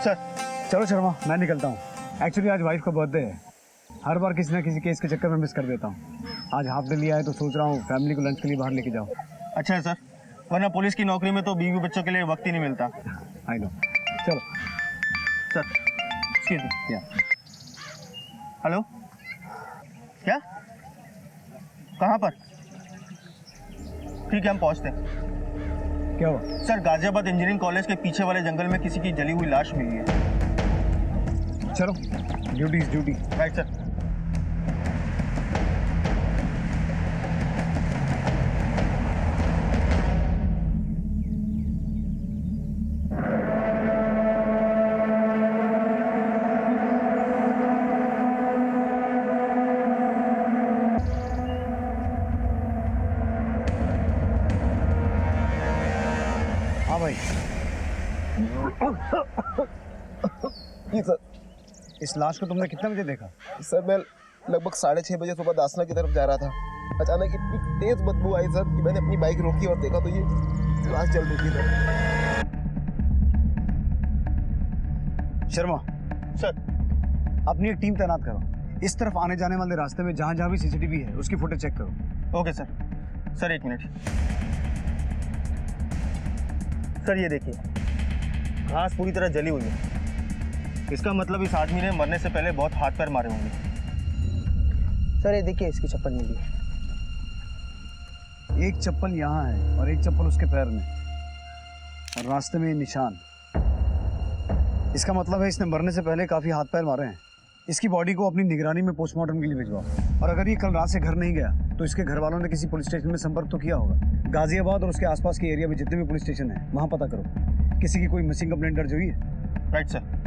Sir चलो शर्मा, मैं निकलता हूँ। एक्चुअली आज वाइफ का बर्थडे है। हर बार किसी ना किसी केस के चक्कर में मिस कर देता हूँ। आज हाफ डे लिया है तो सोच रहा हूँ फैमिली को लंच के लिए बाहर लेके जाओ। अच्छा है सर, वरना पुलिस की नौकरी में तो बीवी बच्चों के लिए वक्त ही नहीं मिलता। I know. चलो सर एक्सक्यूज मी। हेलो, क्या, कहाँ पर? ठीक है, हम पहुँचते हैं। क्या हुआ? सर, गाजियाबाद इंजीनियरिंग कॉलेज के पीछे वाले जंगल में किसी की जली हुई लाश मिली है। चलो, duty is duty. Right sir. हाँ भाई। जी सर। इस लाश को तुमने कितने बजे देखा? सर मैं लगभग 6:30 बजे सुबह दासना की तरफ जा रहा था। अचानक इतनी तेज बदबू आई सर कि मैंने अपनी बाइक रोकी और देखा तो ये लाश जल रही थी सर। शर्मा सर अपनी एक टीम तैनात करो। इस तरफ आने जाने वाले रास्ते में जहाँ जहाँ भी सीसीटीवी है उसकी फुटेज चेक करो। Okay sir. सर एक मिनट। सर ये देखिए, घास पूरी तरह जली हुई है। इसका मतलब इस आदमी ने मरने से पहले बहुत हाथ पैर मारे होंगे। सर ये देखिए, इसकी चप्पल मिली है। एक चप्पल यहाँ है और एक चप्पल उसके पैर में, और रास्ते में ये निशान। इसका मतलब है इसने मरने से पहले काफी हाथ पैर मारे हैं। इसकी बॉडी को अपनी निगरानी में पोस्टमार्टम के लिए भिजवाओ। और अगर ये कल रात से घर नहीं गया तो इसके घर वालों ने किसी पुलिस स्टेशन में संपर्क तो किया होगा। गाजियाबाद और उसके आसपास के एरिया में जितने भी पुलिस स्टेशन है वहाँ पता करो किसी की कोई मिसिंग कंप्लेंट दर्ज हुई है। Right sir.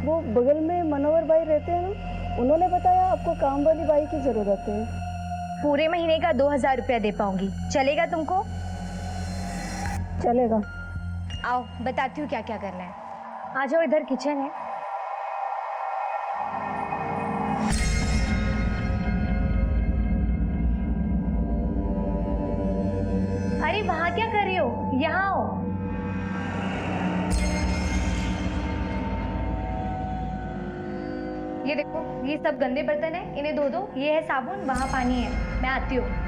वो बगल में मनोहर भाई रहते हैं ना, उन्होंने बताया आपको काम वाली बाई की ज़रूरत है। पूरे महीने का 2000 रुपया दे पाऊंगी, चलेगा तुमको? चलेगा। आओ बताती हूँ क्या क्या करना है। आ जाओ, इधर किचन है। अरे वहां क्या कर रही हो, यहाँ आओ। ये देखो, ये सब गंदे बर्तन है, इन्हें धो दो। ये है साबुन, वहां पानी है, मैं आती हूँ।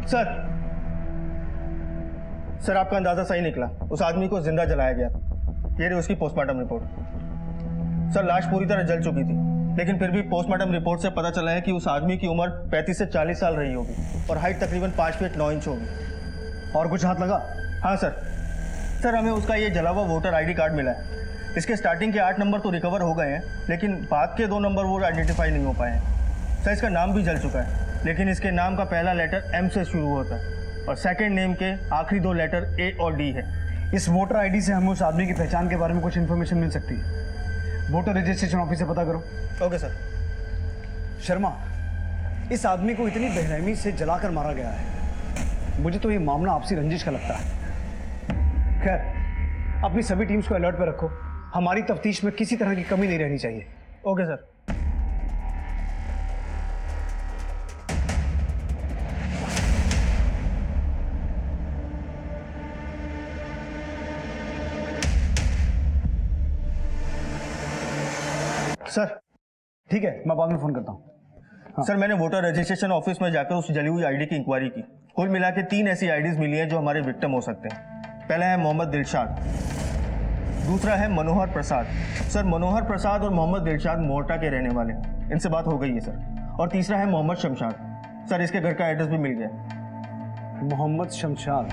सर, सर आपका अंदाजा सही निकला। उस आदमी को जिंदा जलाया गया। ये रही उसकी पोस्टमार्टम रिपोर्ट। सर लाश पूरी तरह जल चुकी थी, लेकिन फिर भी पोस्टमार्टम रिपोर्ट से पता चला है कि उस आदमी की उम्र 35 से 40 साल रही होगी और हाइट तकरीबन 5 फीट 9 इंच होगी। और कुछ हाथ लगा? हाँ सर। सर हमें उसका ये जला हुआ वोटर ID कार्ड मिला है। इसके स्टार्टिंग के 8 नंबर तो रिकवर हो गए हैं, लेकिन बाद के 2 नंबर वो आइडेंटिफाई नहीं हो पाए हैं। सर इसका नाम भी जल चुका है, लेकिन इसके नाम का पहला लेटर M से शुरू होता है और सेकंड नेम के आखिरी 2 लेटर A और D है। इस वोटर ID से हमें उस आदमी की पहचान के बारे में कुछ इन्फॉर्मेशन मिल सकती है। वोटर रजिस्ट्रेशन ऑफिस से पता करो। Okay sir. शर्मा, इस आदमी को इतनी बेरहमी से जलाकर मारा गया है, मुझे तो ये मामला आपसी रंजिश का लगता है। खैर, अपनी सभी टीम्स को अलर्ट पर रखो। हमारी तफ्तीश में किसी तरह की कमी नहीं रहनी चाहिए। Okay sir. सर ठीक है, मैं बाद में फोन करता हूँ। सर मैंने वोटर रजिस्ट्रेशन ऑफिस में जाकर उस जली हुई आईडी की इंक्वायरी की। कुल मिला के 3 ऐसी आईडीज मिली हैं जो हमारे विक्टिम हो सकते हैं। पहला है मोहम्मद दिलशाद, दूसरा है मनोहर प्रसाद। सर मनोहर प्रसाद और मोहम्मद दिलशाद मोहटा के रहने वाले हैं, इनसे बात हो गई है सर। और तीसरा है मोहम्मद शमशाद। सर इसके घर का एड्रेस भी मिल गया। मोहम्मद शमशाद।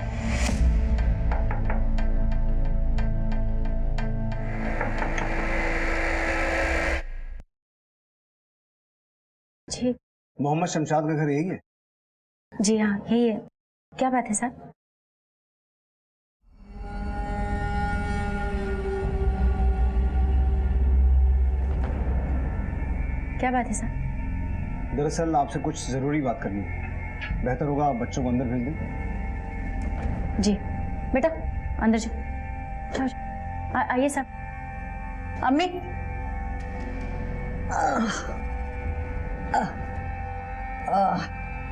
जी मोहम्मद शमशाद का घर यही है? जी हाँ यही है। क्या बात है सर? क्या बात है सर? दरअसल आपसे कुछ जरूरी बात करनी है। बेहतर होगा आप बच्चों को अंदर भेज दें। जी बेटा अंदर जाओ। आइए साहब। अम्मी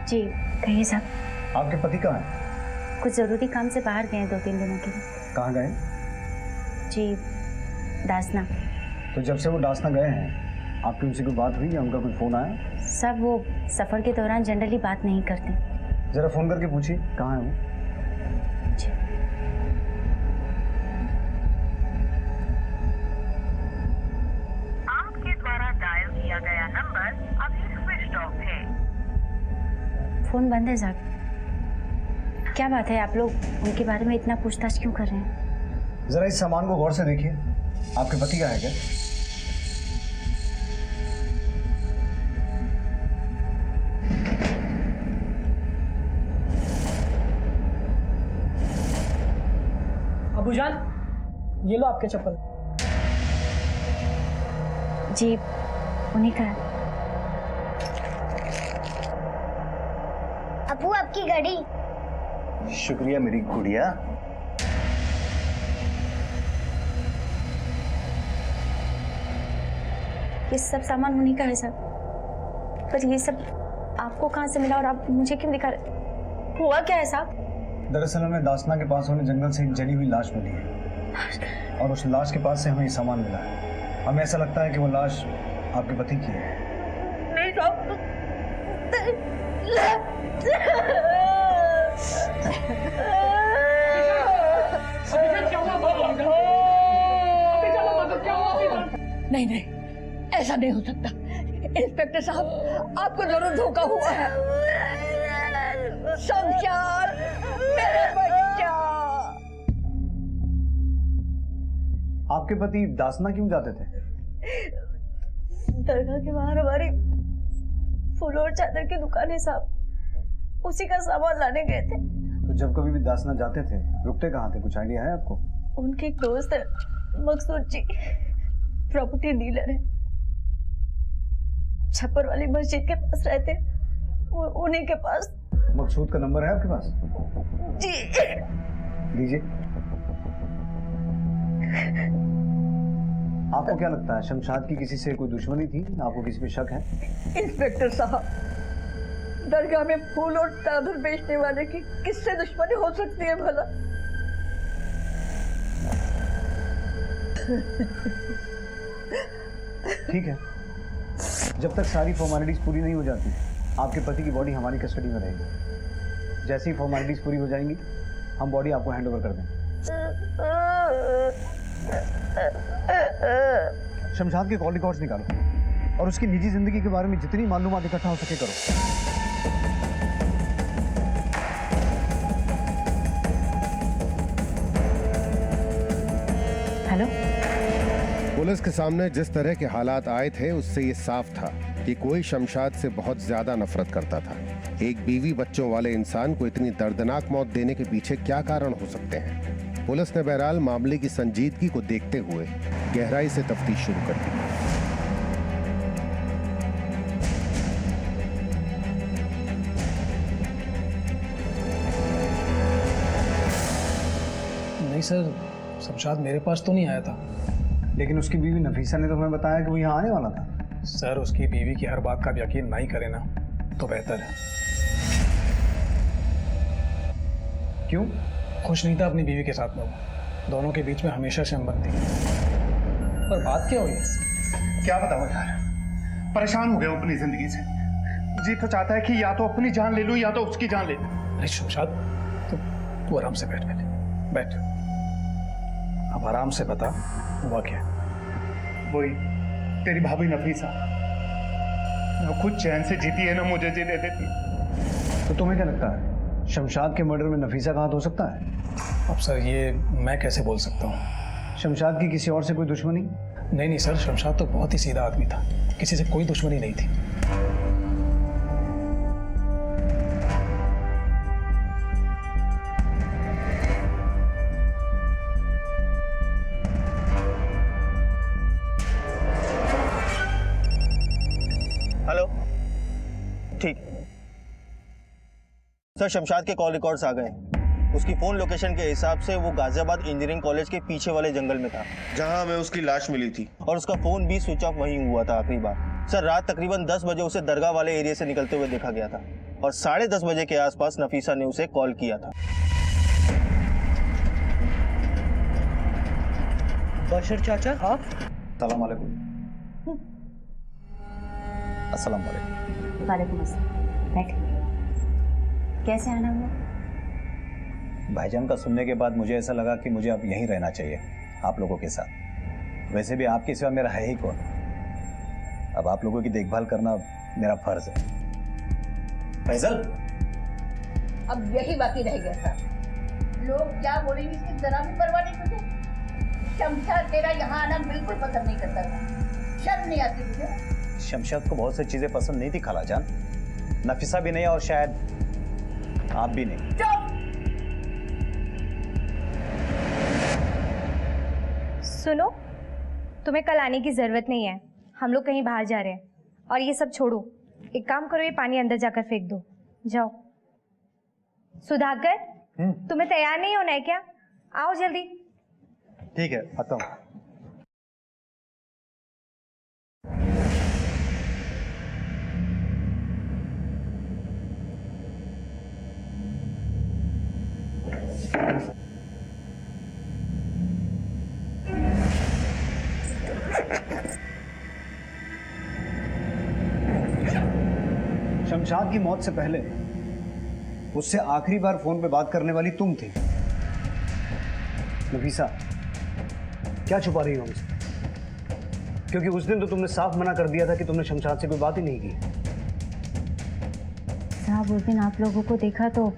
जी कहिए साहब। आपके पति कहाँ हैं? कुछ ज़रूरी काम से बाहर गए हैं 2-3 दिनों के लिए। कहाँ गए? जी दासना। तो जब से वो दासना गए हैं आपकी उनसे कोई बात हुई या उनका कोई फोन आया? सब वो सफ़र के दौरान जनरली बात नहीं करते। जरा फोन करके पूछिए कहाँ है वो। जी आपके द्वारा डायल किया गया नंबर अभी स्विच ऑफ है। फ़ोन बंद है साहब। क्या बात है, आप लोग उनके बारे में इतना पूछताछ क्यों कर रहे हैं? जरा इस सामान को गौर से देखिए। आपके पति का है क्या? अबूजान ये लो आपके चप्पल। जी उन्हीं का है। अबू आपकी घड़ी। शुक्रिया मेरी गुड़िया। ये सब सामान उन्हीं का है साहब। पर ये सब आपको कहाँ से मिला और आप मुझे क्यों दिखा रहे? हुआ क्या है साहब? दरअसल हमें दासना के पास वाले जंगल से एक जली हुई लाश मिली है और उस लाश के पास से हमें ये सामान मिला है। हमें ऐसा लगता है कि वो लाश आपके पति की है। नहीं साहब नहीं नहीं ऐसा नहीं हो सकता। इंस्पेक्टर साहब आपको जरूर धोखा हुआ है। शमशाद मेरा बच्चा। आपके पति दासना क्यों जाते थे? दरगाह के बाहर हमारी फूल और चादर की दुकान है साहब, उसी का सामान लाने गए थे। तो जब कभी भी दासना जाते थे रुकते कहाँ थे, कुछ आइडिया है आपको? उनके एक दोस्त है मकसूद जी, प्रॉपर्टी डीलर है, छप्पर वाली मस्जिद के पास रहते। उन्हीं के पास। मकसूद का नंबर है आपके पास? जी दीजिए। आपको क्या लगता है शमशाद की किसी से कोई दुश्मनी थी? आपको किसी पे शक है? इंस्पेक्टर साहब दरगाह में फूल और चादर बेचने वाले की किससे दुश्मनी हो सकती है भला? ठीक है, जब तक सारी फॉर्मेलिटीज पूरी नहीं हो जाती आपके पति की बॉडी हमारी कस्टडी में रहेगी। जैसे ही फॉर्मेलिटीज पूरी हो जाएंगी हम बॉडी आपको हैंड ओवर कर देंगे। शमशाद के कॉल रिकॉर्ड्स निकालो और उसकी निजी जिंदगी के बारे में जितनी मालूमात इकट्ठा हो सके करो। हेलो। पुलिस के सामने जिस तरह के हालात आए थे उससे ये साफ था कि कोई शमशाद से बहुत ज्यादा नफरत करता था। एक बीवी बच्चों वाले इंसान को इतनी दर्दनाक मौत देने के पीछे क्या कारण हो सकते हैं? पुलिस ने बहरहाल मामले की संजीदगी को देखते हुए गहराई से तफ्तीश शुरू कर दी। नहीं सर, शमशाद मेरे पास तो नहीं आया था। लेकिन उसकी बीवी नफीसा ने तो हमें बताया कि वो यहाँ आने वाला था। सर उसकी बीवी की हर बात का यकीन नहीं करे ना तो बेहतर है। क्यों? खुश नहीं था अपनी बीवी के साथ में वो। दोनों के बीच में हमेशा से अनबन थी। पर बात क्या हुई? क्या बताऊं यार, परेशान हो गया हूं अपनी जिंदगी से। जी तो चाहता है कि या तो अपनी जान ले लूं या तो उसकी जान ले लूं। अरे शमशाद, तू आराम से बैठ पहले, बैठ। अब आराम से बता हुआ क्या। वही तेरी भाभी नफीसा, वो खुद चैन से जीती है ना मुझे जीने देती। तो तुम्हें क्या लगता है शमशाद के मर्डर में नफीसा का हाथ हो सकता है? अब सर ये मैं कैसे बोल सकता हूँ। शमशाद की किसी और से कोई दुश्मनी? नहीं सर, शमशाद तो बहुत ही सीधा आदमी था, किसी से कोई दुश्मनी नहीं थी। हेलो, ठीक सर, शमशाद के कॉल रिकॉर्ड्स आ गए। उसकी फोन लोकेशन के हिसाब से वो गाजियाबाद इंजीनियरिंग कॉलेज के पीछे वाले जंगल में था, जहां हमें उसकी लाश मिली थी, और उसका फोन भी स्विच ऑफ वहीं हुआ था आखिरी बार। सर, रात तकरीबन 10 बजे उसे दरगाह वाले एरिया से निकलते हुए देखा गया था, और 10:30 बजे के आसपास नफीसा ने उसे कॉल किया था। बशर चाचा, आप? अस्सलाम वालेकुम। अस्सलाम वालेकुम। वालेकुम अस्सलाम। बैठ। कैसे आना हुआ? भाईजान का सुनने के बाद मुझे ऐसा लगा कि मुझे अब यहीं रहना चाहिए आप लोगों के साथ। वैसे भी आपकी सिवा मेरा है ही कौन। अब आप लोगों की देखभाल करना मेरा फर्ज है। फैजल, अब यही बाकी रह गया था। लोग क्या बोलेंगे इसकी जरा भी परवाह नहीं तुझे। शमशाद तेरा यहाँ आना बिल्कुल पसंद नहीं करता था। शर्म नहीं आती तुझे? शमशाद को बहुत सी चीजें पसंद नहीं थी खालाजान, नफीसा भी नहीं और शायद आप भी नहीं। चुप! सुनो, तुम्हें कल आने की जरूरत नहीं है, हम लोग कहीं बाहर जा रहे हैं। और ये सब छोड़ो, एक काम करो, ये पानी अंदर जाकर फेंक दो, जाओ। सुधाकर, तुम्हें तैयार नहीं होना है क्या? आओ जल्दी। ठीक है, आता हूँ। शमशाद की मौत से पहले उससे आखिरी बार फोन पे बात करने वाली तुम थी। नफीसा, क्या छुपा रही हो हमसे? क्योंकि उस दिन तो तुमने साफ मना कर दिया था कि तुमने शमशाद से कोई बात ही नहीं की। साहब, उस दिन आप लोगों को देखा तो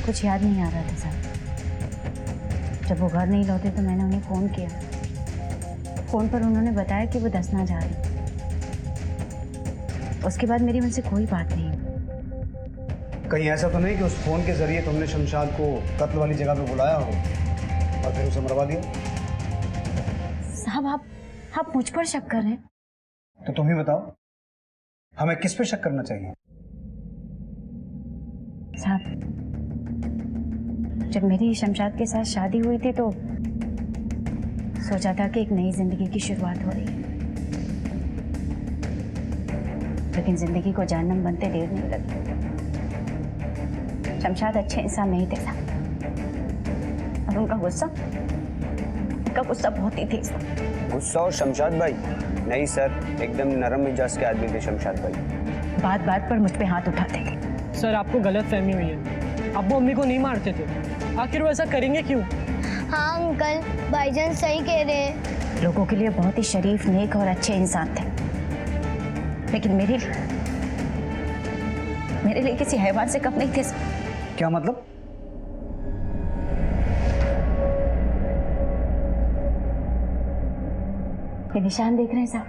कुछ याद नहीं आ रहा था साहब। जब वो घर नहीं लौटे तो मैंने उन्हें फ़ोन किया। फ़ोन पर उन्होंने बताया कि वो दसना जा रही। उसके बाद मेरी उनसे कोई बात नहीं। कहीं ऐसा तो नहीं कि उस फोन के जरिए तुमने शमशाद को कत्ल वाली जगह पे बुलाया हो और फिर उसे मरवा दिया? साहब, आप मुझ पर शक कर रहे हैं? तो तुम ही बताओ, हमें किस पे शक करना चाहिए? साहब, जब मेरी शमशाद के साथ शादी हुई थी तो सोचा था कि एक नई जिंदगी की शुरुआत हो रही है, लेकिन जिंदगी को जहन्नम बनते देर नहीं लगी। शमशाद अच्छे इंसान नहीं थे साहब, और उनका गुस्सा बहुत ही तेज था। गुस्सा और शमशाद भाई? नहीं सर, एकदम नरम मिजाज के आदमी थे शमशाद भाई। बात बात पर मुझ पे हाथ उठाते थे। सर, आपको गलत फहमी हुई है। अब वो अम्मी को नहीं मारते थे, आखिर वो ऐसा करेंगे क्यों? हाँ अंकल, भाईजान सही कह रहे हैं। लोगों के लिए बहुत ही शरीफ, नेक और अच्छे इंसान थे, लेकिन मेरे लिए किसी हैवान से कम नहीं थे। क्या मतलब? ये निशान देख रहे हैं साहब?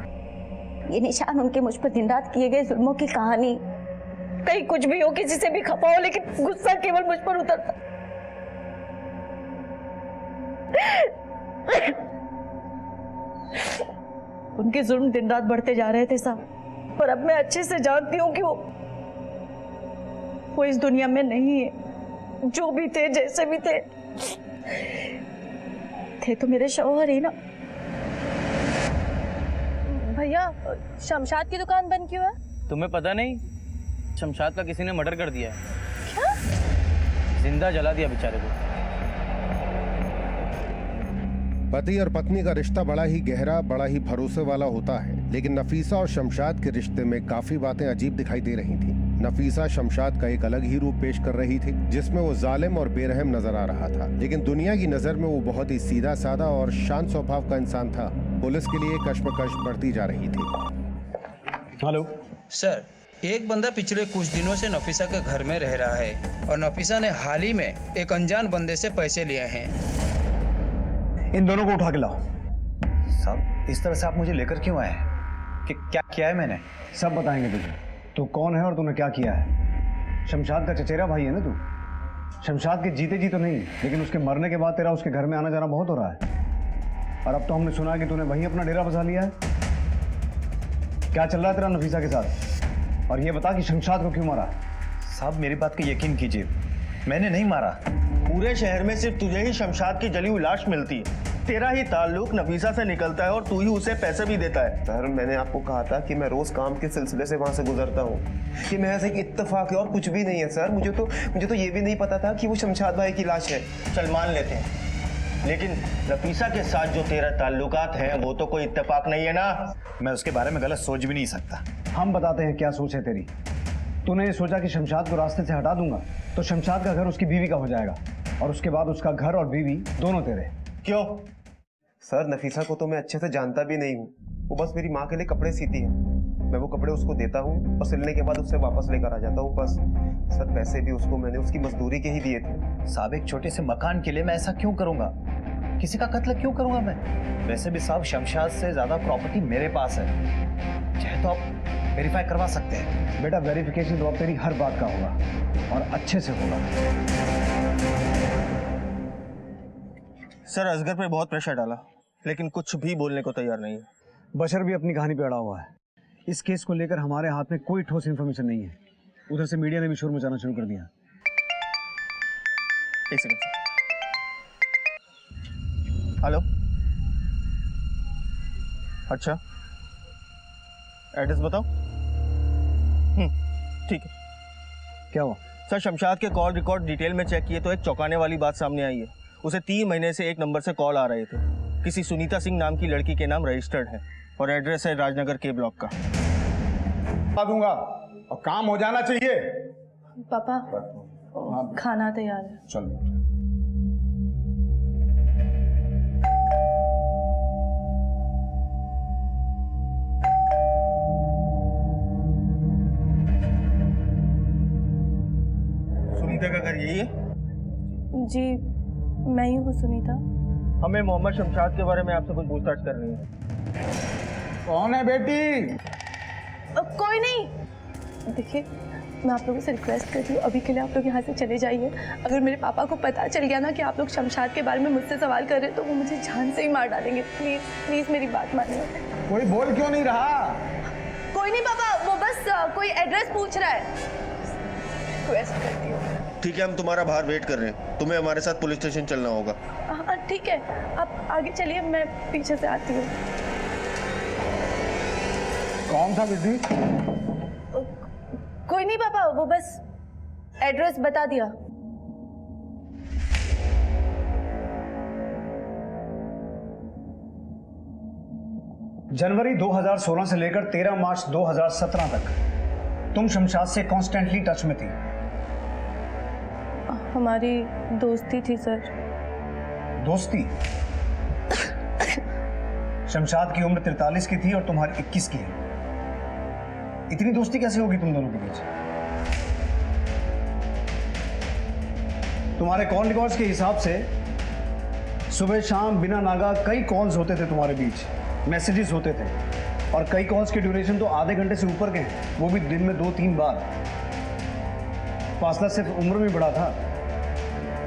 ये निशान उनके मुझ पर दिन रात किए गए जुल्मों की कहानी। कहीं कुछ भी हो, किसी से भी खपा हो, लेकिन गुस्सा केवल मुझ पर उतरता। उनके जुल्म दिन रात बढ़ते जा रहे थे साहब, पर अब मैं अच्छे से जानती हूँ कि वो इस दुनिया में नहीं है। जो भी थे, जैसे भी थे तो मेरे शौहर ही ना। भैया, शमशाद की दुकान बंद क्यों है? तुम्हें पता नहीं? शमशाद का किसी ने मर्डर कर दिया है। क्या? जिंदा जला दिया बेचारे को। पति और पत्नी का रिश्ता बड़ा ही गहरा, बड़ा ही भरोसे वाला होता है, लेकिन नफीसा और शमशाद के रिश्ते में काफी बातें अजीब दिखाई दे रही थी। नफीसा शमशाद का एक अलग ही रूप पेश कर रही थी, जिसमें वो जालिम और बेरहम नजर आ रहा था, लेकिन दुनिया की नजर में वो बहुत ही सीधा साधा और शांत स्वभाव का इंसान था। पुलिस के लिए कश्मकश बढ़ती जा रही थी। हेलो सर, एक बंदा पिछले कुछ दिनों से नफीसा के घर में रह रहा है और नफीसा ने हाल ही में एक अनजान बंदे से पैसे लिए हैं। इन दोनों को उठा के लाओ। साहब, इस तरह से आप मुझे लेकर क्यों आए? कि क्या किया है मैंने? सब बताएंगे तुझे। तू कौन है और तूने क्या किया है। शमशाद का चचेरा भाई है ना तू। शमशाद के जीते जी तो नहीं, लेकिन उसके मरने के बाद तेरा उसके घर में आना जाना बहुत हो रहा है। और अब तो हमने सुना कि तूने वहीं अपना डेरा बसा लिया है। क्या चल रहा है तेरा नफीसा के साथ? और ये बता कि शमशाद को क्यों मारा? साहब, मेरी बात का यकीन कीजिए, मैंने नहीं मारा। पूरे शहर में सिर्फ तुझे ही शमशाद की जली हुई लाश मिलती है। तेरा ही ताल्लुक नफीसा से निकलता है और तू ही उसे पैसे भी देता है। सर, मैंने आपको कहा था कि मैं रोज काम के सिलसिले से वहां से गुजरता हूँ, कि मैं ऐसे एक इत्तेफाक है और कुछ भी नहीं है। सर, मुझे तो ये भी नहीं पता था कि वो शमशाद भाई की लाश है। चल मान लेते हैं, लेकिन नफीसा के साथ जो तेरा ताल्लुकात है वो तो कोई इत्तेफाक नहीं है ना। मैं उसके बारे में गलत सोच भी नहीं सकता। हम बताते हैं क्या सोच है तेरी। तूने ये सोचा कि शमशाद को रास्ते से हटा दूंगा तो शमशाद का घर उसकी बीवी का हो जाएगा, और उसके बाद उसका घर और बीवी दोनों तेरे। क्यों? सर, नफीसा को तो मैं अच्छे से जानता भी नहीं हूँ। वो बस मेरी माँ के लिए कपड़े सीती है। मैं वो कपड़े उसको देता हूँ और सिलने के बाद उससे वापस लेकर आ जाता हूँ, बस। सर, पैसे भी उसको मैंने उसकी मजदूरी के ही दिए थे। साहब, एक छोटे से मकान के लिए मैं ऐसा क्यों करूंगा? किसी का कत्ल क्यों करूंगा मैं? वैसे भी साहब, शमशाद से ज्यादा प्रॉपर्टी मेरे पास है, चाहे तो आप वेरीफाई करवा सकते हैं। बेटा, वेरिफिकेशन तो अब तेरी हर बात का होगा और अच्छे से होगा। सर, असगर पे बहुत प्रेशर डाला, लेकिन कुछ भी बोलने को तैयार नहीं है। बशर भी अपनी कहानी पे अड़ा हुआ है। इस केस को लेकर हमारे हाथ में कोई ठोस इन्फॉर्मेशन नहीं है। उधर से मीडिया ने भी शोर मचाना शुरू कर दिया। एक सेकंड। हेलो, अच्छा, एड्रेस बताओ। ठीक है। क्या हुआ? सर, शमशाद के कॉल रिकॉर्ड डिटेल में चेक किए तो एक चौंकाने वाली बात सामने आई है। उसे 3 महीने से एक नंबर से कॉल आ रहे थे। किसी सुनीता सिंह नाम की लड़की के नाम रजिस्टर्ड है और एड्रेस है राजनगर के ब्लॉक का। दूंगा और काम हो जाना चाहिए। पापा, खाना तैयार है। चल। सुनीता का घर यही है? जी, मैं ही हूँ सुनीता। हमें मोहम्मद शमशाद के बारे में आपसे कुछ पूछताछ करनी है। कौन है बेटी? कोई नहीं। देखिए, मैं आप लोगों से रिक्वेस्ट करती हूँ, अभी के लिए आप लोग यहाँ से चले जाइए। अगर मेरे पापा को पता चल गया ना कि आप लोग शमशाद के बारे में मुझसे सवाल कर रहे हैं तो वो मुझे जान से ही मार डालेंगे। प्लीज प्लीज मेरी बात मानिए। कोई बोल क्यों नहीं रहा? कोई नहीं पापा, वो बस कोई एड्रेस पूछ रहा है। रिक्वेस्ट करती हूँ। ठीक है, हम तुम्हारा बाहर वेट कर रहे हैं। तुम्हें हमारे साथ पुलिस स्टेशन चलना होगा। हाँ ठीक है, आप आगे चलिए, मैं पीछे से आती हूँ। कौन था विधि? कोई नहीं पापा, वो बस एड्रेस बता दिया। जनवरी 2016 से लेकर 13 मार्च 2017 तक तुम शमशाद से कॉन्स्टेंटली टच में थी। हमारी दोस्ती थी सर। दोस्ती? शमशाद की उम्र 43 की थी और तुम्हारी 21 की है। इतनी दोस्ती कैसे होगी तुम दोनों के बीच? तुम्हारे कॉल रिकॉर्ड्स के हिसाब से सुबह शाम बिना नागा कई कॉल्स होते थे तुम्हारे बीच, मैसेजेस होते थे, और कई कॉल्स के ड्यूरेशन तो आधे घंटे से ऊपर के हैं, वो भी दिन में 2-3 बार। फासला सिर्फ उम्र में बड़ा था,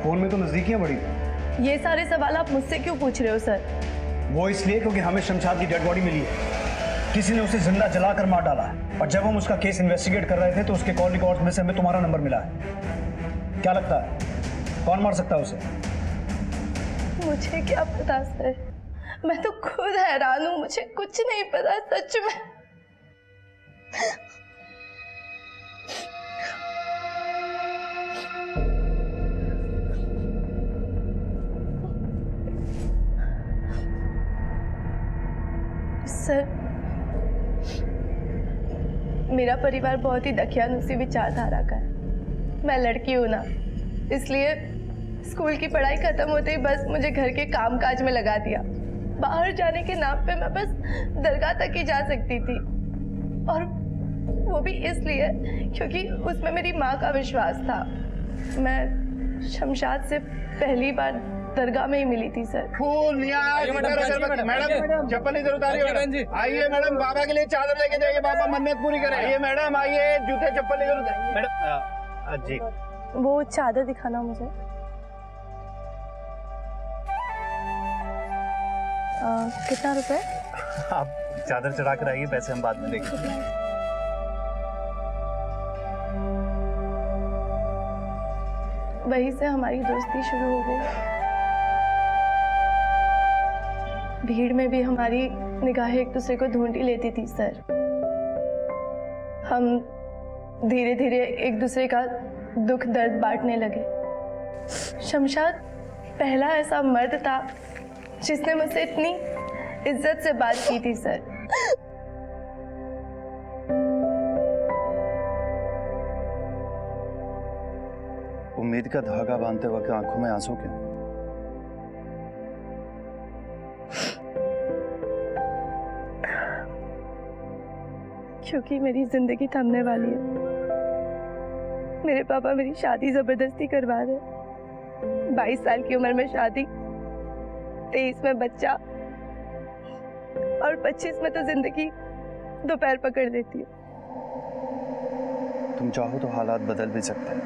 फोन में तो नजदीकियां बढ़ी। ये सारे सवाल आप मुझसे क्यों पूछ रहे हो सर? वो इसलिए क्योंकि हमें शमशाद की डेड बॉडी मिली है। किसी ने उसे जिंदा जलाकर मार डाला है, और जब हम उसका केस इन्वेस्टिगेट कर रहे थे तो उसके कॉल रिकॉर्ड्स में से हमें तुम्हारा नंबर मिला है। क्या लगता है कौन मार सकता है उसे? मुझे क्या पता सर, मैं तो खुद हैरान हूँ, मुझे कुछ नहीं पता सच में। सर, मेरा परिवार बहुत ही दकियानुसी विचारधारा का है। मैं लड़की हूँ ना, इसलिए स्कूल की पढ़ाई खत्म होते ही बस मुझे घर के कामकाज में लगा दिया। बाहर जाने के नाम पे मैं बस दरगाह तक ही जा सकती थी, और वो भी इसलिए क्योंकि उसमें मेरी माँ का विश्वास था। मैं शमशाद से पहली बार दरगाह में ही मिली थी सर। फूल मैडम, चप्पल इधर उतारिए मैडम। आइए मैडम, बाबा के लिए चादर लेके जाइए, बाबा मन्नत पूरी करें। आइए मैडम, आइए, जूते चप्पल इधर उतारिए मैडम। जी, वो चादर दिखाना मुझे। कितना रुपए? आप चादर चढ़ा कर आइए, पैसे हम बाद में देंगे। वहीं से हमारी दोस्ती शुरू हो गई। भीड़ में भी हमारी निगाहें एक दूसरे को ढूंढ ही लेती थी सर। हम धीरे धीरे एक दूसरे का दुख दर्द बांटने लगे। शमशाद पहला ऐसा मर्द था जिसने मुझसे इतनी इज्जत से बात की थी सर। उम्मीद का धागा बांधते वक्त आंखों में आंसू क्यों? क्योंकि मेरी जिंदगी थमने वाली है। मेरे पापा मेरी शादी जबरदस्ती करवा रहे। 22 साल की उम्र में शादी, 23 में बच्चा, और 25 में तो जिंदगी दोपहर पकड़ लेती है। तुम चाहो तो हालात बदल भी सकते हैं।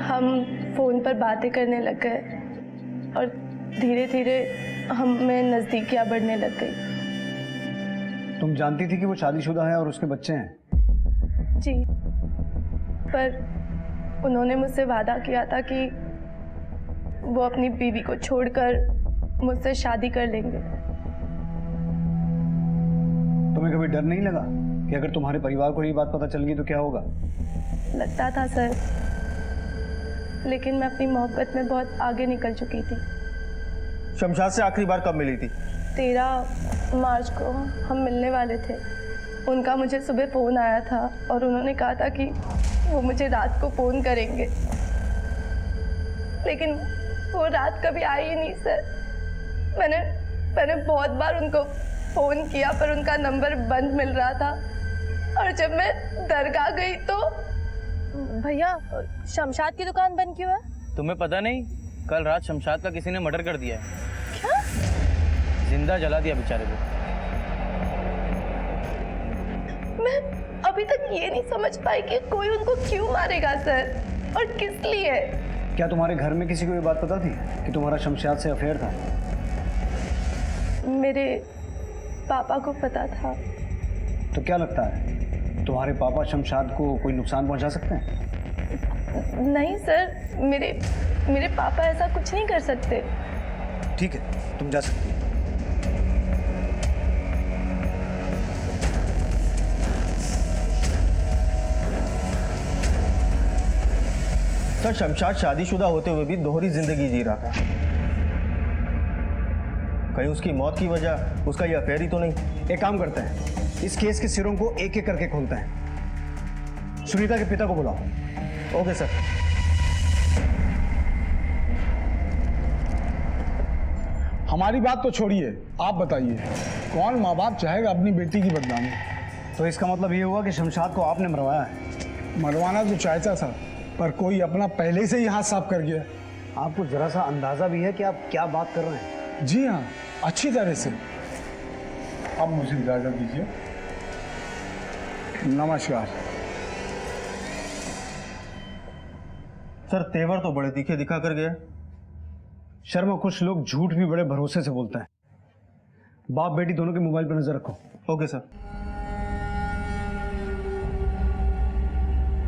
हम फोन पर बातें करने लग गए और धीरे धीरे हमें नजदीकियां बढ़ने लग गई। तुम जानती थी कि वो शादीशुदा है और उसके बच्चे हैं? जी, पर उन्होंने मुझसे वादा किया था कि वो अपनी बीवी को छोड़कर मुझसे शादी कर लेंगे। तुम्हें कभी डर नहीं लगा कि अगर तुम्हारे परिवार को ये बात पता चल गई तो क्या होगा? लगता था सर, लेकिन मैं अपनी मोहब्बत में बहुत आगे निकल चुकी थी। शमशाद से आखिरी बार कब मिली थी? 13 मार्च को हम मिलने वाले थे। उनका मुझे सुबह फ़ोन आया था और उन्होंने कहा था कि वो मुझे रात को फ़ोन करेंगे, लेकिन वो रात कभी आई ही नहीं सर। मैंने बहुत बार उनको फ़ोन किया पर उनका नंबर बंद मिल रहा था, और जब मैं दरगाह गई तो भैया शमशाद की दुकान बंद क्यों है? तुम्हें पता नहीं, कल रात शमशाद का किसी ने मर्डर कर दिया है। क्या? जिंदा जला दिया बेचारे को। मैं अभी तक ये नहीं समझ पाई कि कोई उनको क्यों मारेगा सर, और किस लिए। क्या तुम्हारे घर में किसी को ये बात पता थी कि तुम्हारा शमशाद से अफेयर था? मेरे पापा को पता था। तो क्या लगता है तुम्हारे पापा शमशाद को कोई नुकसान पहुंचा सकते हैं? नहीं सर, मेरे पापा ऐसा कुछ नहीं कर सकते। ठीक है, तुम जा सकती हो। सर, शमशाद शादीशुदा होते हुए भी दोहरी जिंदगी जी रहा था। कहीं उसकी मौत की वजह उसका ये अफेयर ही तो नहीं? एक काम करते हैं, इस केस के सिरों को एक एक करके खोलते हैं। सुनीता के पिता को बुलाओ। Okay sir. हमारी बात तो छोड़िए, आप बताइए, कौन माँ बाप चाहेगा अपनी बेटी की बदनामी? तो इसका मतलब ये हुआ कि शमशाद को आपने मरवाया है? मरवाना तो चाहता था, पर कोई अपना पहले से ही हाथ साफ कर गया। आपको जरा सा अंदाजा भी है कि आप क्या बात कर रहे हैं? जी हाँ, अच्छी तरह से। अब मुझे इजाजत दीजिए। नमस्कार। सर, तेवर तो बड़े तीखे दिखा कर गया। शर्मा, कुछ लोग झूठ भी बड़े भरोसे से बोलते हैं। बाप बेटी दोनों के मोबाइल पर नजर रखो। Okay sir.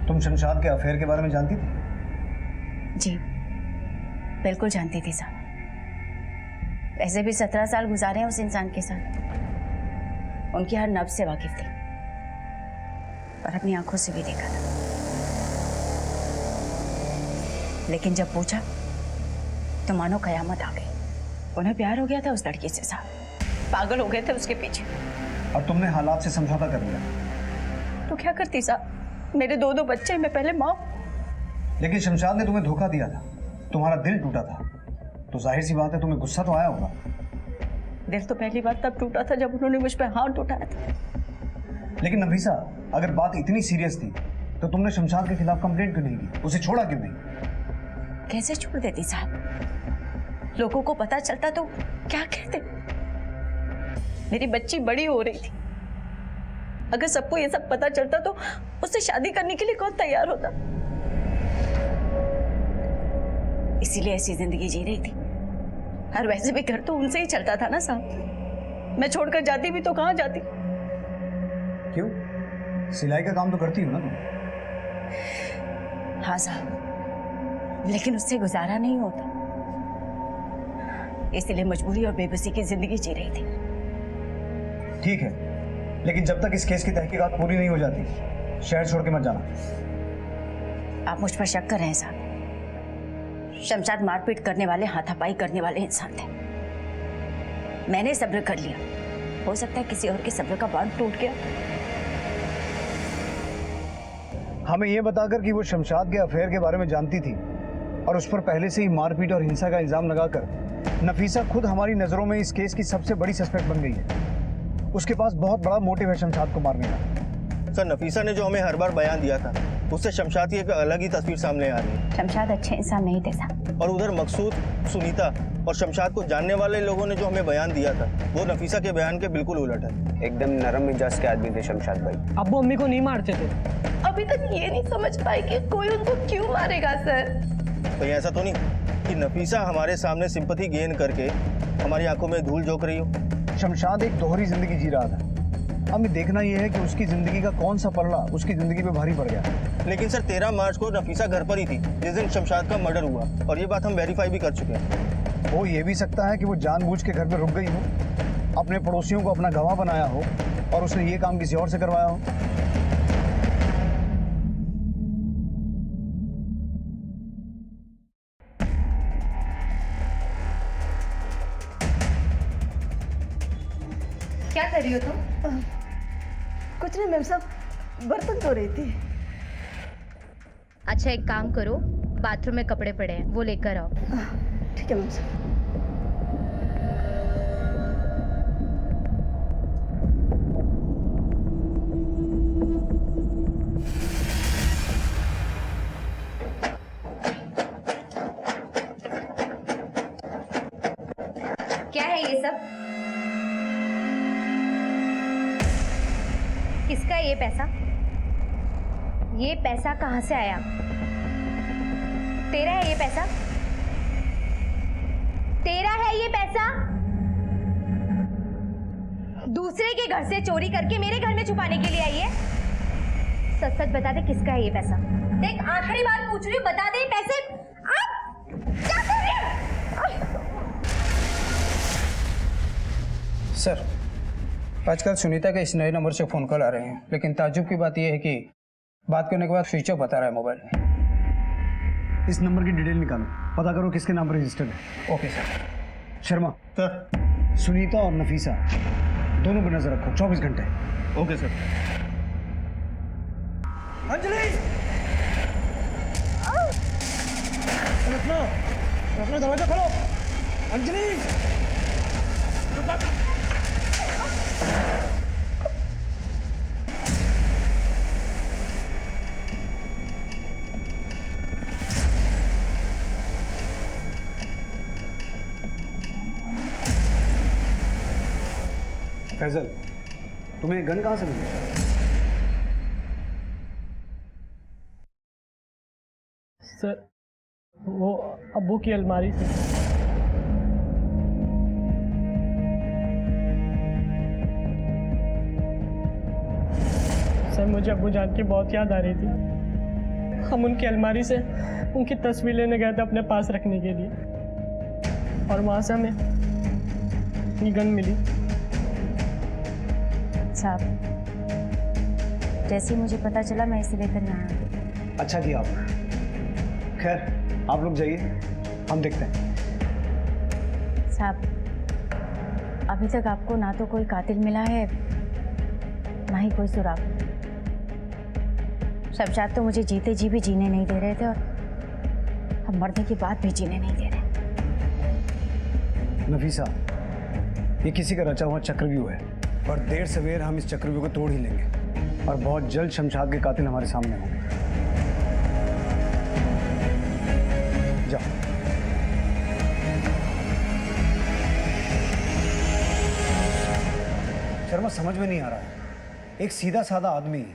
तुम शमशाद के अफेयर के बारे में जानती थी? जी बिल्कुल जानती थी साहब। वैसे भी 17 साल गुजारे हैं उस इंसान के साथ। उनकी हर नब्ज से वाकिफ थी और अपनी आंखों से भी देखा था। लेकिन जब पूछा तो मानो कयामत आ गई। उन्हें प्यार हो गया था उस लड़की से साहब, पागल हो गए थे उसके पीछे। और तुमने हालात से समझौता कर लिया। तो क्या करती साहब, मेरे दो बच्चे, मैं पहले माँ। लेकिन शमशाद ने तुम्हें धोखा दिया था, तुम्हारा दिल टूटा था, तो जाहिर सी बात है तुम्हें गुस्सा तो आया होगा। दिल तो पहली बार तब टूटा था जब उन्होंने मुझ पर हाथ उठाया था। लेकिन नफीसा, अगर बात इतनी सीरियस थी तो तुमने शमशाद के खिलाफ कंप्लेंट क्यों नहीं की? उसे छोड़ा क्यों नहीं? कैसे छोड़ देती साहब, लोगों को पता चलता तो क्या कहते। मेरी बच्ची बड़ी हो रही थी, अगर सबको ये सब पता चलता तो उससे शादी करने के लिए कौन तैयार होता। इसीलिए ऐसी जिंदगी जी रही थी। और वैसे भी घर तो उनसे ही चलता था ना साहब, मैं छोड़कर जाती भी तो कहाँ जाती। क्यों? सिलाई का काम तो करती हो ना तुम? हाँ साहब, लेकिन उससे गुजारा नहीं होता, इसलिए मजबूरी और बेबसी की जिंदगी जी रही थी। ठीक है, लेकिन जब तक इस केस की तहकीकात पूरी नहीं हो जाती शहर छोड़ के मत जाना। आप मुझ पर शक कर रहे हैं साहब? शमशाद मारपीट करने वाले, हाथापाई करने वाले इंसान थे। मैंने सब्र कर लिया, हो सकता है किसी और के सब्र का बांध टूट गया। हमें यह बताकर कि वो शमशाद के अफेयर के बारे में जानती थी और उस पर पहले से ही मारपीट और हिंसा का इल्जाम लगाकर नफीसा खुद हमारी नजरों में इस केस की सबसे बड़ी सस्पेक्ट बन गई है। उसके पास बहुत बड़ा मोटिव है शमशाद को मारने का। सर, नफीसा ने जो हमें हर बार बयान दिया था उससे शमशाद की एक अलग ही तस्वीर सामने आ रही है। शमशाद अच्छे इंसान नहीं थे साहब। और उधर मकसूद, सुनीता और शमशाद को जानने वाले लोगों ने जो हमें बयान दिया था वो नफीसा के बयान के बिल्कुल उलट है। एकदम नरम मिजाज के आदमी थे शमशाद भाई। अब्बू अम्मी को नहीं मारते थे। अभी तक ये नहीं समझ पाई कि कोई उनको क्यों मारेगा सर। तो ऐसा तो नहीं कि नफीसा हमारे सामने सिंपैथी गेन करके हमारी आंखों में धूल झोंक रही हो। शमशाद एक दोहरी जिंदगी जी रहा था। हमें देखना यह है कि उसकी जिंदगी का कौन सा पलड़ा उसकी जिंदगी पे भारी पड़ गया। लेकिन सर 13 मार्च को नफीसा घर पर ही थी जिस दिन शमशाद का मर्डर हुआ, और ये बात हम वेरीफाई भी कर चुके हैं। वो ये भी सकता है कि वो जानबूझ के घर पे रुक गई हो, अपने पड़ोसियों को अपना गवाह बनाया हो और उसने ये काम किसी और से करवाया हो। क्या कर रही हो तुम? कुछ नहीं मैम साहब, बर्तन धो रही थी। अच्छा एक काम करो, बाथरूम में कपड़े पड़े हैं वो लेकर आओ। ठीक है मैम साहब। क्या है ये सब? किसका ये पैसा? ये पैसा कहाँ से आया? तेरा है ये पैसा? तेरा है ये पैसा? दूसरे के घर से चोरी करके मेरे घर में छुपाने के लिए आई है? सच सच बता दे किसका है ये पैसा? देख आखिरी बार पूछ रही हूँ, बता दे पैसे। क्या कर रही है? सर, आजकल सुनीता के इस नए नंबर से फ़ोन कॉल आ रहे हैं, लेकिन ताज्जुब की बात यह है कि बात करने के बाद स्विच ऑफ बता रहा है मोबाइल। इस नंबर की डिटेल निकालो, पता करो किसके नाम पर रजिस्टर्ड है। Okay sir. Sharma sir, Sunita और नफीसा दोनों पर नजर रखो 24 घंटे। Okay sir. अंजलि, अपना दरवाजा खोलो। अंजलि, फैजल, तुम्हें गन कहाँ से मिली? सर वो अब्बू की अलमारी से। सर मुझे अब्बू जान की बहुत याद आ रही थी। हम उनकी अलमारी से उनकी तस्वीर लेने गए थे अपने पास रखने के लिए, और वहाँ से हमें ये गन मिली। साहब, जैसे ही मुझे पता चला मैं इसे लेकर यहाँ आया। अच्छा किया आपने। खैर आप लोग जाइए, हम देखते हैं। साहब, अभी तक आपको ना तो कोई कातिल मिला है ना ही कोई सुराग। शमशाद तो मुझे जीते जी भी जीने नहीं दे रहे थे और अब मरने के बाद भी जीने नहीं दे रहे। नफीसा, ये किसी का रचा हुआ चक्रव्यूह है और देर सवेर हम इस चक्रव्यूह को तोड़ ही लेंगे और बहुत जल्द शमशाद के कातिल हमारे सामने होंगे। जाओ। शर्मा, समझ में नहीं आ रहा है, एक सीधा साधा आदमी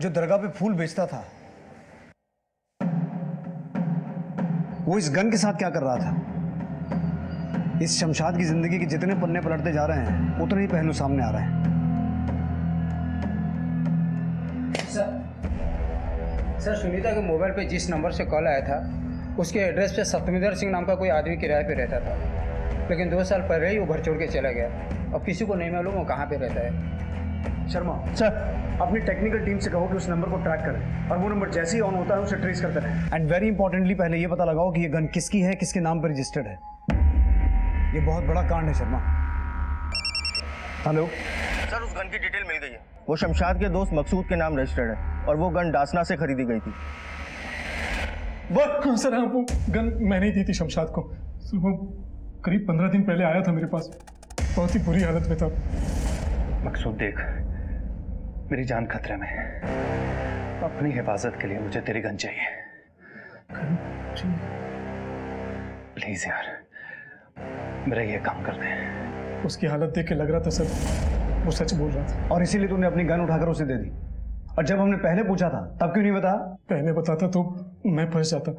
जो दरगाह पे फूल बेचता था, वो इस गन के साथ क्या कर रहा था? इस शमशाद की जिंदगी के जितने पन्ने पलटते जा रहे हैं उतने ही पहलू सामने आ रहे हैं। सर, सुनीता के मोबाइल पे जिस नंबर से कॉल आया था उसके एड्रेस पे सत्यमिंदर सिंह नाम का कोई आदमी किराए पे रहता था, लेकिन 2 साल पहले ही वो घर छोड़ के चला गया। अब किसी को नहीं मालूम वो कहाँ पे रहता है। शर्मा सर, अपनी टेक्निकल टीम से कहो कि उस नंबर को ट्रैक करें और वो नंबर जैसे ही ऑन होता है उसे ट्रेस करते रहें। एंड वेरी इंपॉर्टेंटली पहले ये पता लगाओ कि ये गन किसकी है, किसके नाम पर रजिस्टर्ड है। ये बहुत बड़ा कांड है शर्मा। हेलो सर, उस गन की डिटेल मिल गई है। वो शमशाद के दोस्त मकसूद के नाम रजिस्टर्ड है और वो गन डासना से खरीदी गई थी। वो सर, हाँ, वो गन मैंने ही दी थी शमशाद को। सर, वो करीब 15 दिन पहले आया था मेरे पास, बहुत ही बुरी हालत में था। मकसूद देख, मेरी जान खतरे में है, अपनी हिफाजत के लिए मुझे तेरी गन चाहिए। प्लीज यार, मेरा ये काम कर दे। उसकी हालत देख के लग रहा था सर वो सच बोल रहा था। और इसीलिए तूने अपनी गन उठाकर उसे दे दी। और जब हमने पहले पूछा था तब क्यों नहीं बताया? पहले बताता तो मैं फंस जाता।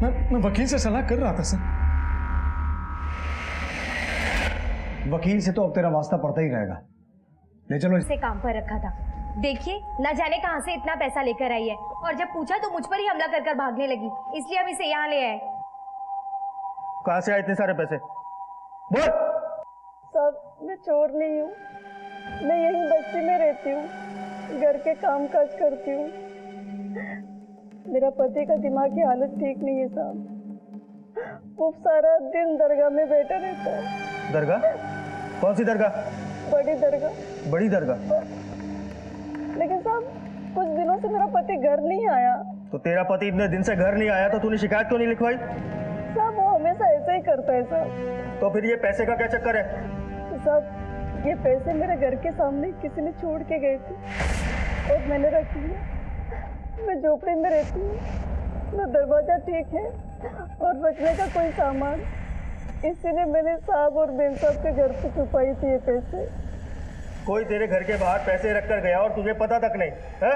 मैं वकील से सलाह कर रहा था सर। वकील से तो अब तेरा वास्ता पड़ता ही रहेगा। ले चलो इसे काम पर रखा था। देखिए, न जाने कहां से इतना पैसा लेकर आई है और जब पूछा तो मुझ पर ही हमला कर भागने लगी, इसलिए हम इसे यहाँ ले आए। कहाँ से आए इतने सारे पैसे? बोल। सब, मैं चोर नहीं हूँ, मैं यहीं बस्ती में रहती हूँ, घर के काम काज करती हूँ। मेरा पति का दिमाग की हालत ठीक नहीं है साहब, वो सारा दिन दरगाह में बैठा रहता है। दरगाह? कौन सी दरगाह? बड़ी दरगाह। बड़ी दरगाह? लेकिन साहब, कुछ दिनों से मेरा पति घर नहीं आया। तो तेरा पति इतने दिन से घर नहीं आया तो तूने शिकायत क्यों नहीं लिखवाई? साहब, वो हमेशा ऐसा ही करता है साहब। तो फिर ये पैसे का क्या चक्कर है? साहब, ये पैसे मेरे घर के सामने किसी ने छोड़ के गए थे और मैंने रख लिया। मैं झोपड़ी में रहती हूँ, ना दरवाजा ठीक है और रखने का कोई सामान, इसीलिए मैंने साहब और बेन साहब के घर पे छुपाई थी ये पैसे। कोई तेरे घर के बाहर पैसे रख कर गया और तुझे पता तक नहीं है?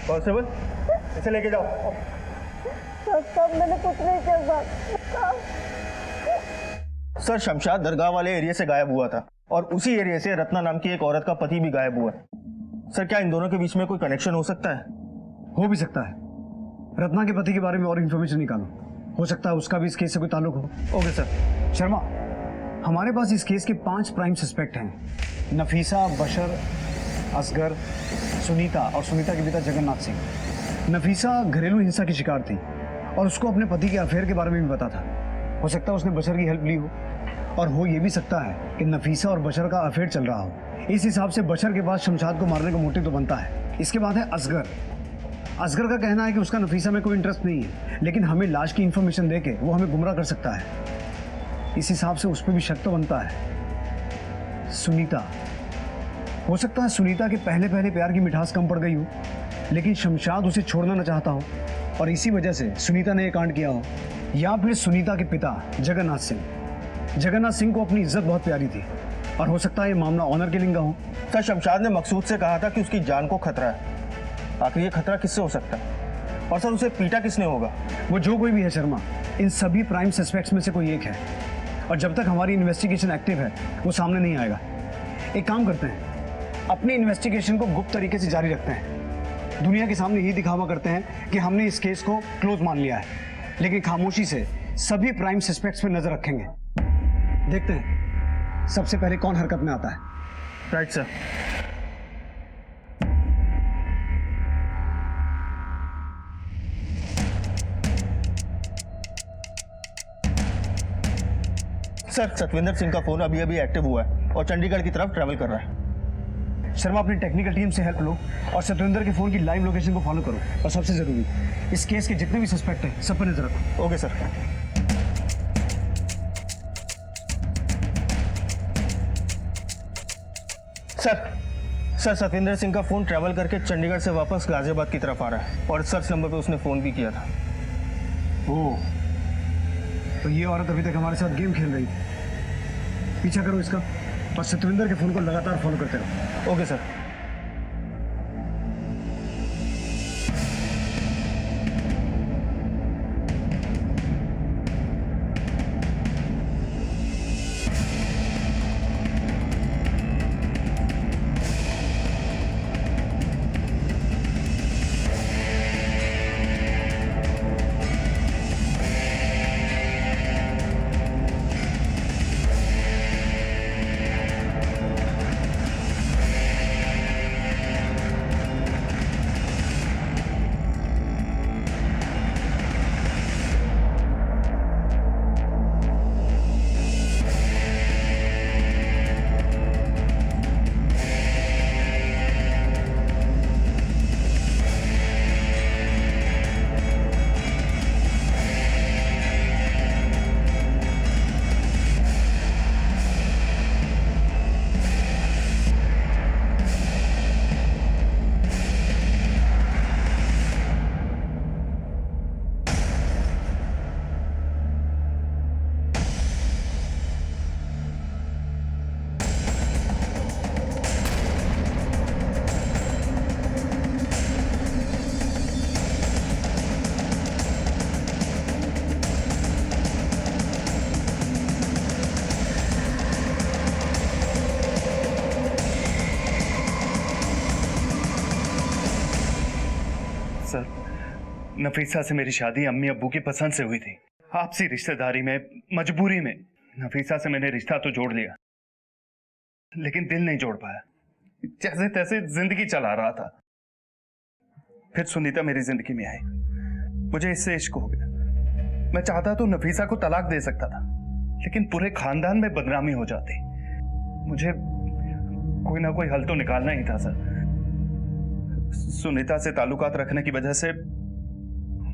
कांस्टेबल, इसे लेके जाओ। साहब, मैंने कुछ नहीं किया साहब। सर, शमशाद दरगाह वाले एरिया से गायब हुआ था और उसी एरिया से रत्ना नाम की एक औरत का पति भी गायब हुआ। सर, क्या इन दोनों के बीच में कोई कनेक्शन हो सकता है? हो भी सकता है। रत्ना के पति के बारे में और इन्फॉर्मेशन निकालो, हो सकता है उसका भी इस केस से कोई ताल्लुक हो। Okay sir. शर्मा, हमारे पास इस केस के 5 प्राइम सस्पेक्ट हैं। नफीसा, बशर, असगर, सुनीता और सुनीता के पिता जगन्नाथ सिंह। नफीसा घरेलू हिंसा की शिकार थी और उसको अपने पति के अफेयर के बारे में भी पता था। हो सकता है उसने बशर की हेल्प ली हो, और हो ये भी सकता है कि नफीसा और बशर का अफेयर चल रहा हो। इस हिसाब से बशर के पास शमशाद को मारने का मोटिव तो बनता है। इसके बाद है असगर। असगर का कहना है कि उसका नफीसा में कोई इंटरेस्ट नहीं है, लेकिन हमें लाश की इंफॉर्मेशन देके वो हमें गुमराह कर सकता है। इस हिसाब से उस पर भी शक तो बनता है। सुनीता, हो सकता है सुनीता के पहले पहले प्यार की मिठास कम पड़ गई हो, लेकिन शमशाद उसे छोड़ना न चाहता हो और इसी वजह से सुनीता ने यह कांड किया हो। या फिर सुनीता के पिता जगन्नाथ सिंह को अपनी इज्जत बहुत प्यारी थी और हो सकता है ये मामला ऑनर किलिंग का हो। सर, शमशाद ने मकसूद से कहा था कि उसकी जान को खतरा है। आखिर ये खतरा किससे हो सकता है? और सर, उसे पीटा किसने होगा? वो जो कोई भी है शर्मा, इन सभी प्राइम सस्पेक्ट्स में से कोई एक है और जब तक हमारी इन्वेस्टिगेशन एक्टिव है वो सामने नहीं आएगा। एक काम करते हैं, अपनी इन्वेस्टिगेशन को गुप्त तरीके से जारी रखते हैं। दुनिया के सामने यही दिखावा करते हैं कि हमने इस केस को क्लोज मान लिया है, लेकिन खामोशी से सभी प्राइम सस्पेक्ट्स पर नजर रखेंगे। देखते हैं सबसे पहले कौन हरकत में आता है। Right sir. Sir Satvinder Singh का फोन अभी अभी एक्टिव हुआ है और चंडीगढ़ की तरफ ट्रैवल कर रहा है। शर्मा, अपनी टेक्निकल टीम से हेल्प लो और सतविंदर के फोन की लाइव लोकेशन को फॉलो करो। और सबसे जरूरी, इस केस के जितने भी सस्पेक्ट हैं सब पर नजर रखो। Okay sir. Sir Satvinder Singh का फोन ट्रैवल करके चंडीगढ़ से वापस गाजियाबाद की तरफ आ रहा है और सर्च नंबर पे उसने फोन भी किया था। ओह, तो ये औरत अभी तक हमारे साथ गेम खेल रही थी। पीछा करो इसका और सतविंदर के फोन को लगातार फॉलो करते रहो। Okay sir. सर, नफीसा से मेरी शादी अम्मी अब्बू की पसंद से हुई थी। आपसी रिश्तेदारी में, मजबूरी में नफीसा से मैंने रिश्ता तो जोड़ लिया, लेकिन दिल नहीं जोड़ पाया। जैसे तैसे जिंदगी चला रहा था। फिर सुनीता मेरी जिंदगी में आई, मुझे इससे इश्क हो गया। मैं चाहता तो नफीसा को तलाक दे सकता था, लेकिन पूरे खानदान में बदनामी हो जाती। मुझे कोई ना कोई हल तो निकालना ही था सर। सुनीता से ताल्लुकात रखने की वजह से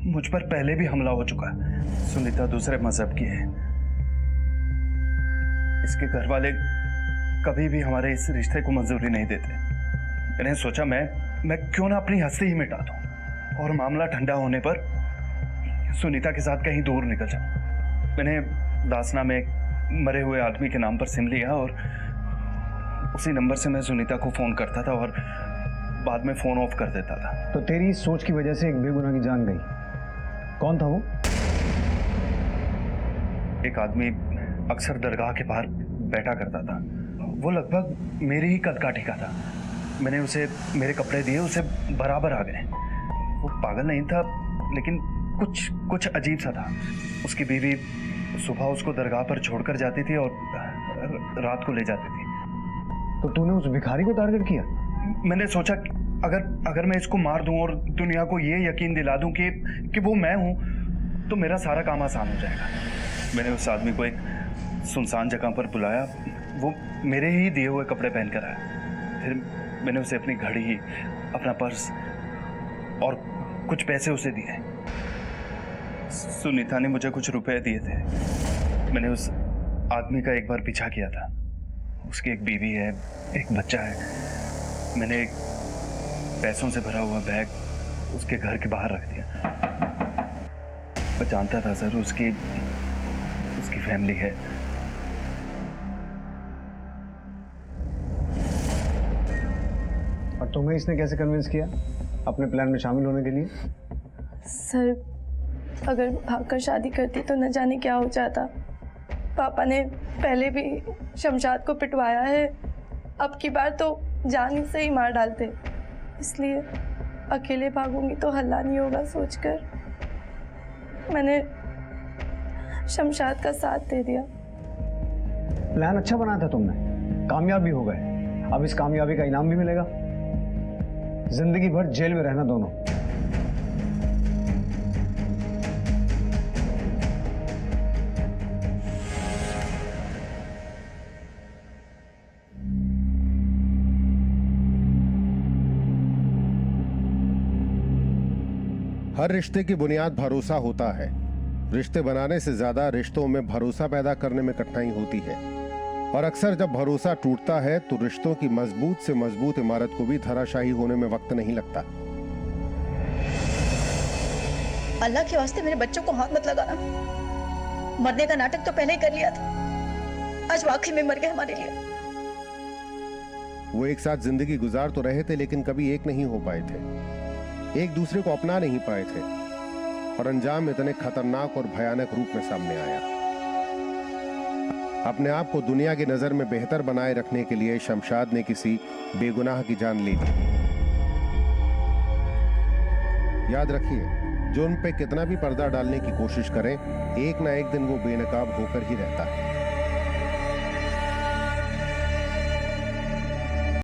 मुझ पर पहले भी हमला हो चुका है। सुनीता दूसरे मजहब की है। इसके घर वाले कभी भी हमारे इस रिश्ते को मंजूरी नहीं देते। मैंने सोचा मैं क्यों ना अपनी हस्ती ही मिटा दूं और मामला ठंडा होने पर सुनीता के साथ कहीं दूर निकल जाऊं। मैंने दासना में एक मरे हुए आदमी के नाम पर सिम लिया और उसी नंबर से मैं सुनीता को फोन करता था और बाद में फोन ऑफ कर देता था। तो तेरी इस सोच की वजह से एक बेगुनाह की जान गई। कौन था वो? एक आदमी अक्सर दरगाह के बाहर बैठा करता था। वो लगभग मेरे ही कद काठी का था। मैंने उसे मेरे कपड़े दिए, उसे बराबर आ गए। वो पागल नहीं था, लेकिन कुछ अजीब सा था। उसकी बीवी सुबह उसको दरगाह पर छोड़कर जाती थी और रात को ले जाती थी। तो तूने उस भिखारी को टारगेट किया? मैंने सोचा अगर मैं इसको मार दूं और दुनिया को ये यकीन दिला दूं कि वो मैं हूं, तो मेरा सारा काम आसान हो जाएगा। मैंने उस आदमी को एक सुनसान जगह पर बुलाया। वो मेरे ही दिए हुए कपड़े पहन कर आया। फिर मैंने उसे अपनी घड़ी, अपना पर्स और कुछ पैसे उसे दिए। सुनीता ने मुझे कुछ रुपए दिए थे। मैंने उस आदमी का एक बार पीछा किया था। उसकी एक बीवी है, एक बच्चा है। मैंने एक पैसों से भरा हुआ बैग उसके घर के बाहर रख दिया। मैं जानता था सर उसकी फैमिली है। और तुम्हें इसने कैसे कन्विंस किया अपने प्लान में शामिल होने के लिए? सर, अगर भागकर शादी करती तो न जाने क्या हो जाता। पापा ने पहले भी शमशाद को पिटवाया है, अब की बार तो जान से ही मार डालते। इसलिए अकेले भागूंगी तो हल्ला नहीं होगा सोचकर मैंने शमशाद का साथ दे दिया। प्लान अच्छा बनाया था तुमने, कामयाब भी हो गए। अब इस कामयाबी का इनाम भी मिलेगा, जिंदगी भर जेल में रहना दोनों। हर रिश्ते की बुनियाद भरोसा होता है। रिश्ते बनाने से ज्यादा रिश्तों में भरोसा पैदा करने में कठिनाई होती है, और अक्सर जब भरोसा टूटता है तो रिश्तों की मजबूत से मजबूत इमारत को भी धराशायी होने में वक्त नहीं लगता। अल्लाह के वास्ते मेरे बच्चों को हाथ मत लगाना। मरने का नाटक तो पहले ही कर लिया था, आज वाकई में मर गए हमारे लिए। वो एक साथ जिंदगी गुजार तो रहे थे, लेकिन कभी एक नहीं हो पाए थे, एक दूसरे को अपना नहीं पाए थे, और अंजाम इतने खतरनाक और भयानक रूप में सामने आया। अपने आप को दुनिया की नजर में बेहतर बनाए रखने के लिए शमशाद ने किसी बेगुनाह की जान ले ली। याद रखिए, जो उन पे कितना भी पर्दा डालने की कोशिश करें, एक ना एक दिन वो बेनकाब होकर ही रहता है।